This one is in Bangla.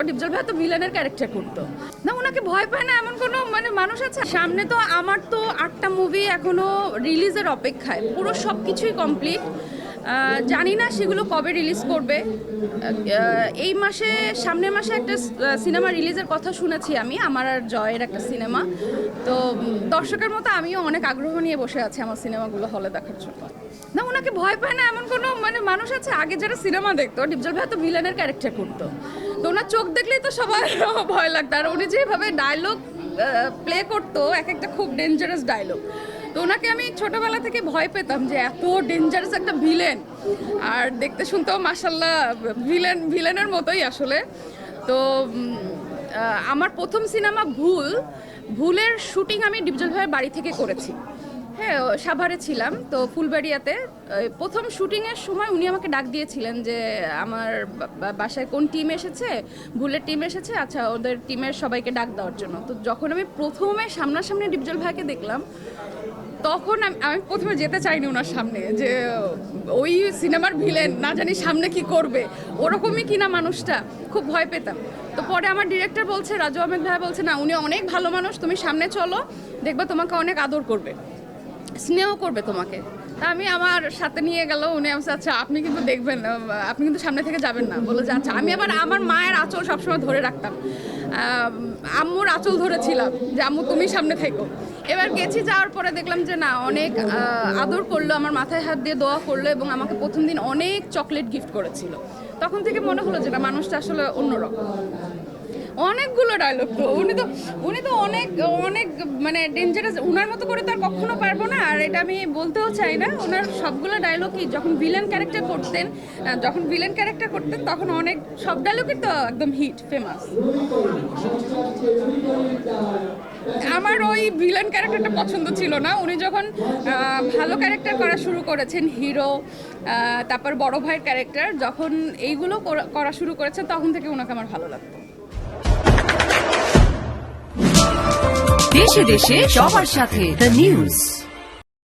ডিপজল ভাই তো ভিলেনের ক্যারেক্টার করতো না, ওনাকে ভয় পায় না এমন কোনো মানুষ আছে? সামনে তো আমার তো 8টা মুভি এখনো রিলিজের অপেক্ষায়, পুরো সব কিছুই কমপ্লিট। জানি না সেগুলো কবে রিলিজ করবে। এই মাসে, সামনের মাসে একটা সিনেমা রিলিজের কথা শুনেছি আমি, আমার আর জয়ের একটা সিনেমা। তো দর্শকের মতো আমিও অনেক আগ্রহ নিয়ে বসে আছি আমার সিনেমাগুলো হলে দেখার জন্য। না, ওনাকে ভয় পায় না এমন কোনো মানুষ আছে? আগে যারা সিনেমা দেখতো, ডিপজল ভাই তো ভিলেনের ক্যারেক্টার করতো, তো ওনার চোখ দেখলেই তো সবার ভয় লাগতো। আর উনি যেভাবে ডায়লগ প্লে করতো, এক একটা খুব ডেঞ্জারাস ডায়লগ। তো ওনাকে আমি ছোটবেলা থেকে ভয় পেতাম যে এত ডেঞ্জারাস একটা ভিলেন, আর দেখতে শুনতেও মাশাল্লাহ ভিলেনের মতোই আসলে। তো আমার প্রথম সিনেমা ভুলের শুটিং আমি ডিপজল ভাইয়ের বাড়ি থেকে করেছি। হ্যাঁ, সাভারে ছিলাম তো, ফুলবাড়িয়াতে। প্রথম শুটিংয়ের সময় উনি আমাকে ডাক দিয়েছিলেন যে আমার বাসায় কোন টিম এসেছে, ভুলের টিম এসেছে, আচ্ছা ওদের টিমের সবাইকে ডাক দেওয়ার জন্য। তো যখন আমি প্রথমে সামনাসামনি ডিপজল ভাইকে দেখলাম, তখন আমি প্রথমে যেতে চাইনি ওনার সামনে, যে ওই সিনেমার ভিলেন, না জানি সামনে কি করবে, ওরকমই কিনা মানুষটা, খুব ভয় পেতাম। তো পরে আমার ডিরেক্টর বলছে, রাজু আহমেদ ভাই বলছে, না উনি অনেক ভালো মানুষ, তুমি সামনে চলো, দেখবা তোমাকে অনেক আদর করবে, স্নেহ করবে তোমাকে। তা আমি আমার সাথে নিয়ে গেল উনি। আচ্ছা আপনি কিন্তু দেখবেন, আপনি কিন্তু সামনে থেকে যাবেন না, বলে যে আচ্ছা। আমি আবার আমার মায়ের আঁচল সবসময় ধরে রাখতাম, আম্মুর আঁচল ধরেছিলাম যে আম্মু তুমি সামনে থেকো। এবার গেছি, যাওয়ার পরে দেখলাম যে না, অনেক আদর করলো, আমার মাথায় হাত দিয়ে দোয়া করলো, এবং আমাকে প্রথম দিন অনেক চকলেট গিফট করেছিল। তখন থেকে মনে হলো যে না, মানুষটা আসলে অন্যরকম। অনেকগুলো ডায়লগ তো উনি তো অনেক ডেঞ্জারাস। ওনার মতো করে তো আর কখনো পারবো না, আর এটা আমি বলতেও চাই না। ওনার সবগুলো ডায়লগই যখন ভিলেন ক্যারেক্টার করতেন তখন অনেগ সব ডায়লগই তো একদম হিট, ফেমাস। আমার ওই ভিলেন ক্যারেক্টারটা পছন্দ ছিল না। উনি যখন ভালো ক্যারেক্টার করা শুরু করেছেন, হিরো, তারপর বড় ভাইয়ের ক্যারেক্টার, যখন এইগুলো করা শুরু করেছেন, তখন থেকে ওনাকে আমার ভালো লাগতো। দেশে দেশে সবার সাথে দ্য নিউজ।